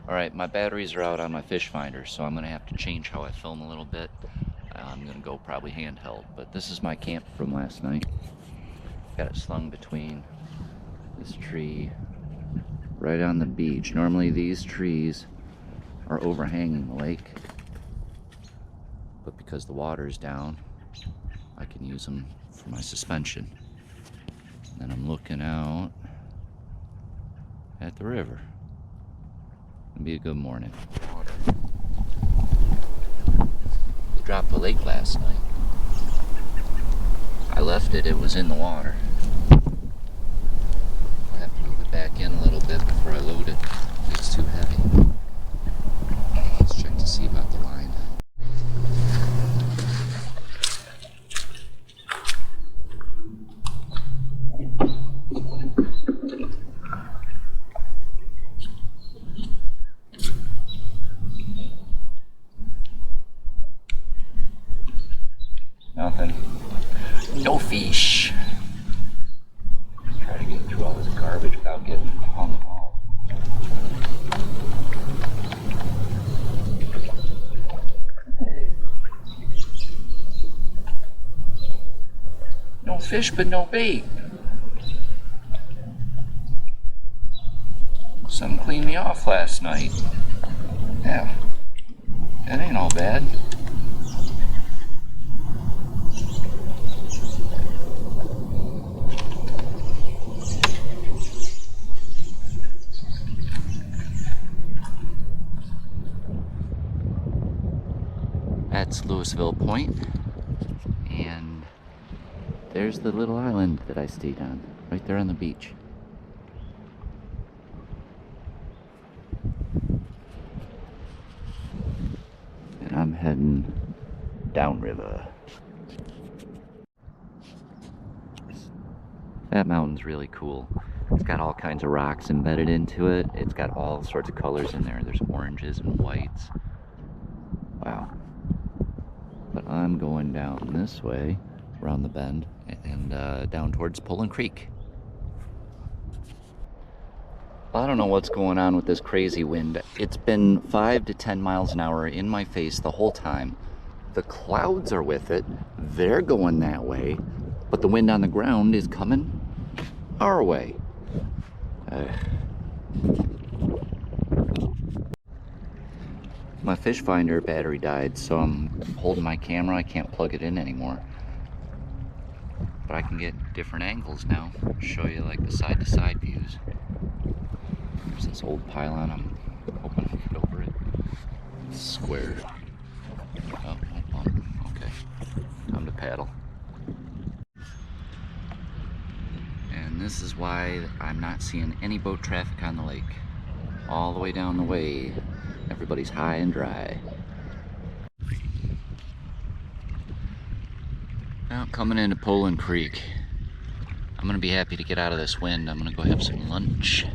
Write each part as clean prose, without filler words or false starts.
Alright, my batteries are out on my fish finder, so I'm going to have to change how I film a little bit. I'm going to go probably handheld, but this is my camp from last night. Got it slung between this tree right on the beach. Normally these trees are overhanging the lake, but because the water's down, I can use them for my suspension. And I'm looking out at the river. It'll be a good morning. We dropped the lake last night. I left it, it was in the water. I'll have to move it back in a little bit before I load it. It's too heavy. Let's check to see about the line. Nothing. No fish. Try to get through all this garbage without getting hung off. No fish, but no bait. Some cleaned me off last night. Yeah, that ain't all bad. That's Louisville Point, and there's the little island that I stayed on, right there on the beach. And I'm heading downriver. That mountain's really cool. It's got all kinds of rocks embedded into it. It's got all sorts of colors in there. There's oranges and whites. Wow. But I'm going down this way, around the bend, and down towards Pullen Creek. I don't know what's going on with this crazy wind. It's been 5 to 10 miles an hour in my face the whole time. The clouds are with it. They're going that way, but the wind on the ground is coming our way. My fish finder battery died, so I'm holding my camera. I can't plug it in anymore. But I can get different angles now. Show you like the side-to-side views. There's this old pylon. I'm hoping I can get over it. It's square. Oh, okay. Time to paddle. And this is why I'm not seeing any boat traffic on the lake. All the way down the way. Everybody's high and dry. Now coming into Pullen Creek. I'm gonna be happy to get out of this wind. I'm gonna go have some lunch.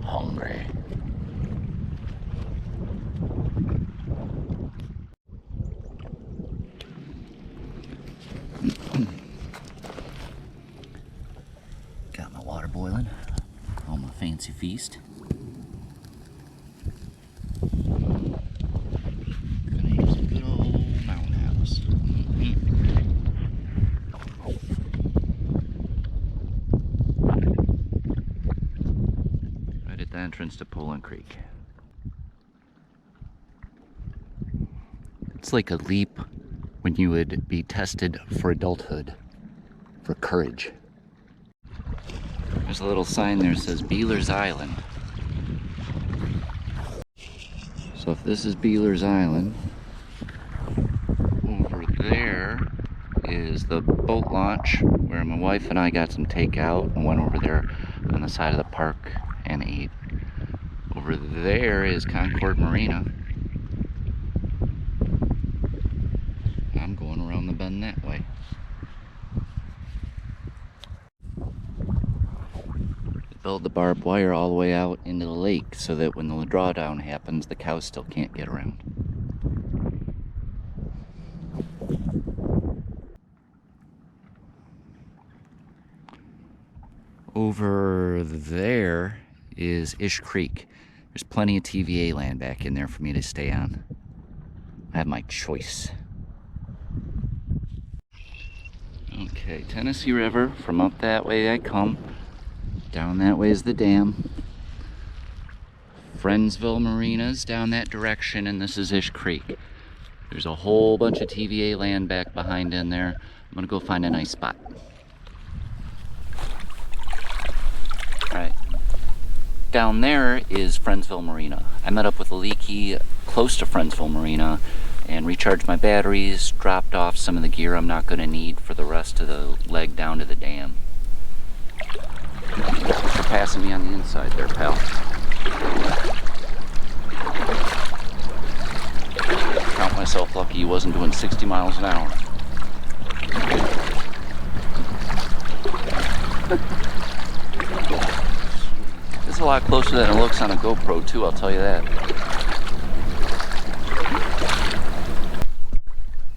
Hungry. Got my water boiling. On my fancy feast. Gonna use a good old mountain house. Right at the entrance to Pullen Creek. It's like a leap when you would be tested for adulthood, for courage. There's a little sign there that says Beeler's Island. So if this is Beeler's Island, over there is the boat launch where my wife and I got some takeout and went over there on the side of the park and ate. Over there is Concord Marina. I'm going around the bend that way. Build the barbed wire all the way out into the lake so that when the drawdown happens, the cows still can't get around. Oh, Over there is Ish Creek. There's plenty of TVA land back in there for me to stay on. I have my choice. Okay, Tennessee River, from up that way I come. Down that way is the dam. Friendsville Marina's down that direction, and this is Ish Creek. There's a whole bunch of TVA land back behind in there. I'm gonna go find a nice spot. Alright. Down there is Friendsville Marina. I met up with Aliki close to Friendsville Marina and recharged my batteries, dropped off some of the gear I'm not going to need for the rest of the leg down to the dam. Thanks for passing me on the inside there, pal. Count myself lucky he wasn't doing 60 miles an hour. This is a lot closer than it looks on a GoPro too, I'll tell you that.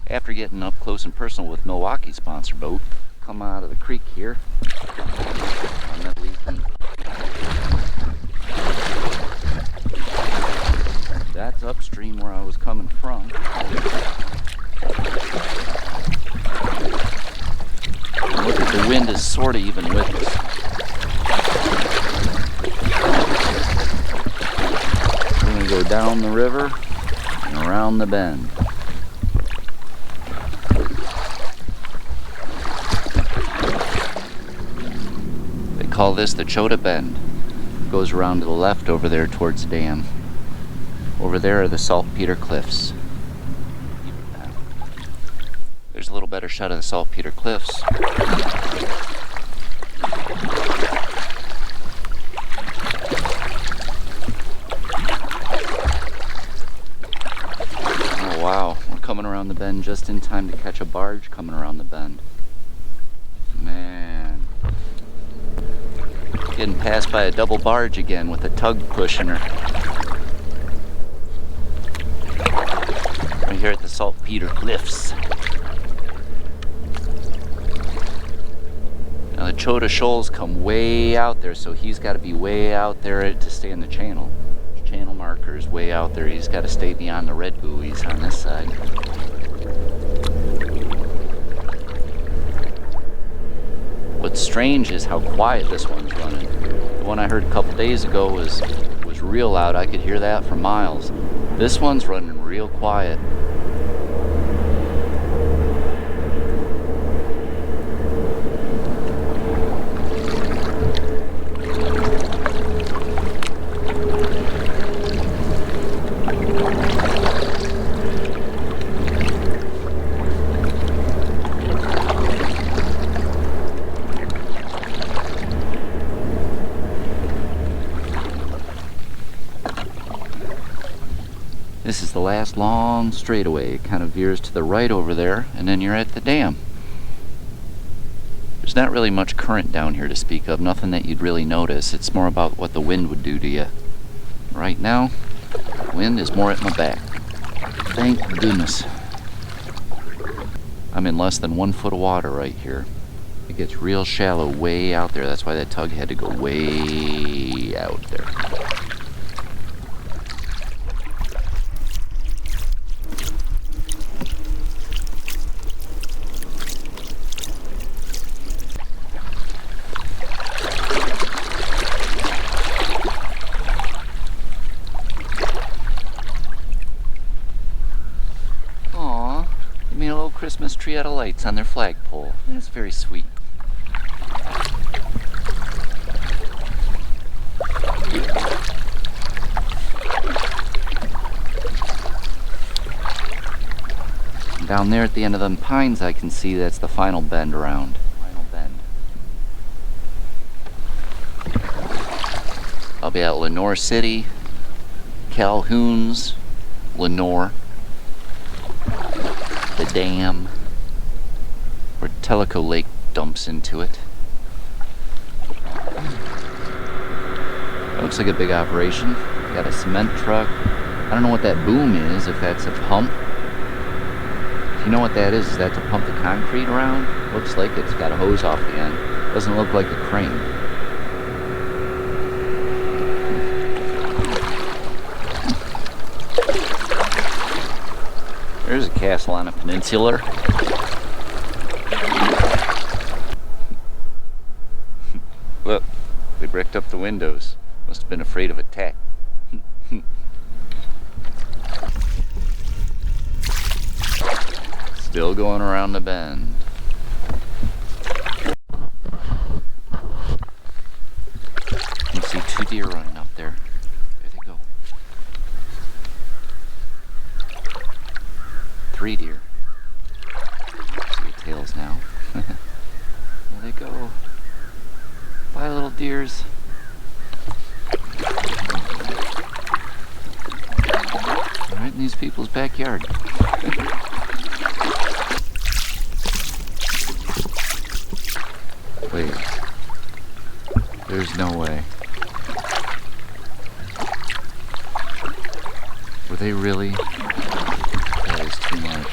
After getting up close and personal with Milwaukee's sponsor boat, come out of the creek here on that Aliki. That's upstream where I was coming from. And look at the wind is sort of even with us. We're going to go down the river and around the bend. Call this the Chota Bend. Goes around to the left over there towards the dam. Over there are the Saltpeter Cliffs. There's a little better shot of the Saltpeter Cliffs. Oh wow, we're coming around the bend just in time to catch a barge coming around the bend. Man. Getting passed by a double barge again with a tug pushing her. Right here at the Saltpeter Cliffs. Now the Chota Shoals come way out there, so he's got to be way out there to stay in the channel. Channel markers way out there. He's got to stay beyond the red buoys on this side. What's strange is how quiet this one's running. The one I heard a couple days ago was real loud. I could hear that for miles. This one's running real quiet. This is the last long straightaway. It kind of veers to the right over there, and then you're at the dam. There's not really much current down here to speak of, nothing that you'd really notice. It's more about what the wind would do to you. Right now, the wind is more at my back. Thank goodness. I'm in less than 1 foot of water right here. It gets real shallow way out there. That's why that tug had to go way out there. Christmas tree out of lights on their flagpole. That's very sweet. Down there at the end of them pines I can see that's the final bend around. Final bend. I'll be at Lenoir City, Calhoun's, Lenoir, the dam, where Tellico Lake dumps into it. That looks like a big operation. Got a cement truck. I don't know what that boom is, if that's a pump. If you know what that is that to pump the concrete around? Looks like it's got a hose off the end. Doesn't look like a crane. castle on a peninsula. Look, they bricked up the windows. Must have been afraid of attack. Still going around the bend. You see 2 deer running up there. There they go. 3 deer. See the tails now. There they go. Bye, little deers. Right in these people's backyard. Wait. There's no way. Were they really? That is too much.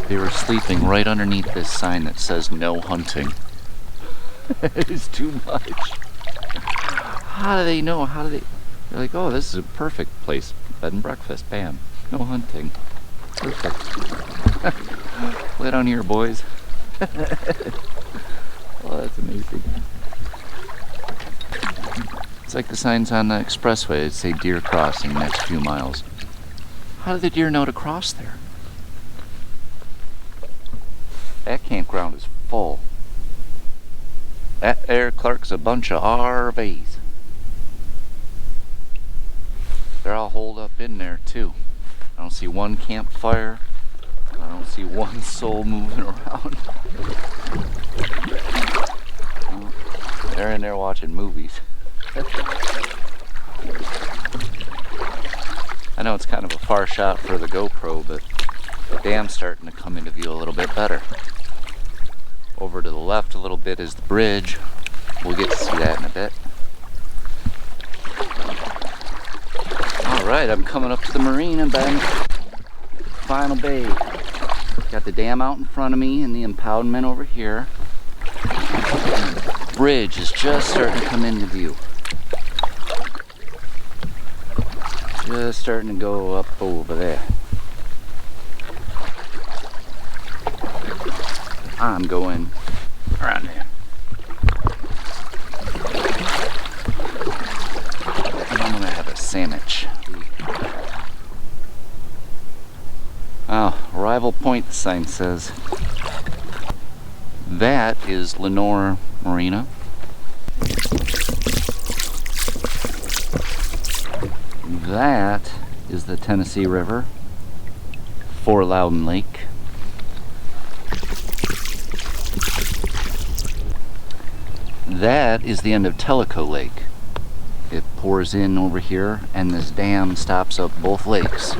They were sleeping right underneath this sign that says no hunting. That is too much. How do they know? How do they? They're like, oh, this is a perfect place. Bed and breakfast. Bam. No hunting. Perfect. Lay down here, boys. Oh, that's amazing. It's like the signs on the expressway that say deer crossing next few miles. How do the deer know to cross there? That campground is full. That there, Clark's a bunch of RVs. They're all holed up in there too. I don't see one campfire. I don't see one soul moving around. They're in there watching movies. I know it's kind of a far shot for the GoPro, but the dam's starting to come into view a little bit better. Over to the left a little bit is the bridge. We'll get to see that in a bit. Alright, I'm coming up to the marina, Ben. Final bay. Got the dam out in front of me and the impoundment over here. The bridge is just starting to come into view. Just starting to go up over there. I'm going around there. And I'm gonna have a sandwich. Oh, arrival point, the sign says. That is Lenoir Marina. That is the Tennessee River, Fort Loudoun Lake. That is the end of Tellico Lake. It pours in over here, and this dam stops up both lakes.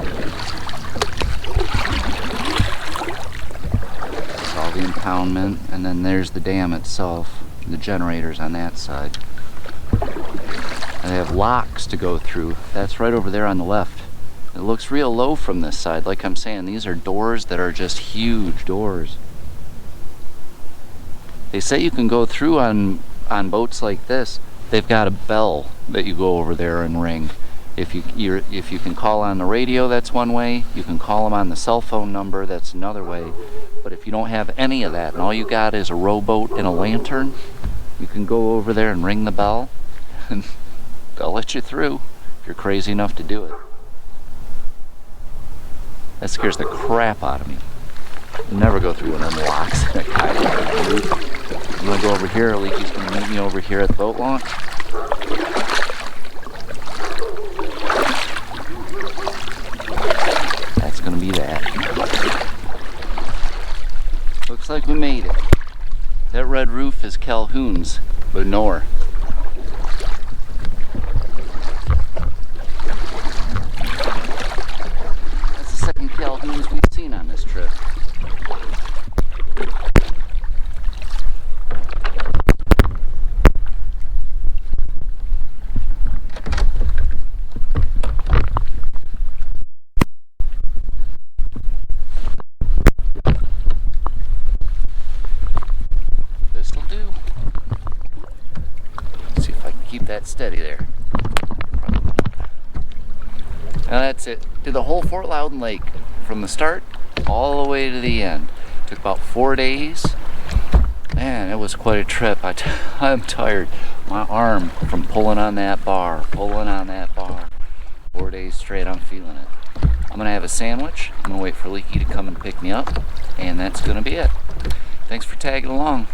That's all the impoundment, and then there's the dam itself, the generators on that side. And they have locks to go through. That's right over there on the left. It looks real low from this side. Like I'm saying, these are doors that are just huge doors. They say you can go through on boats like this. They've got a bell that you go over there and ring. If you can call on the radio, that's one way. You can call them on the cell phone number, that's another way. But if you don't have any of that and all you got is a rowboat and a lantern, you can go over there and ring the bell and they'll let you through if you're crazy enough to do it. That scares the crap out of me. Never go through one of them locks. You want to go over here? Aliki's going to meet me over here at the boat launch. That's going to be that. Looks like we made it. That red roof is Calhoun's Lenoir. That's the second Calhoun's we've seen on this trip. That steady there. Now that's it. Did the whole Fort Loudoun Lake from the start all the way to the end. Took about 4 days. Man, it was quite a trip. I'm tired. My arm from pulling on that bar, 4 days straight, I'm feeling it. I'm gonna have a sandwich. I'm gonna wait for Aliki to come and pick me up, and that's gonna be it. Thanks for tagging along.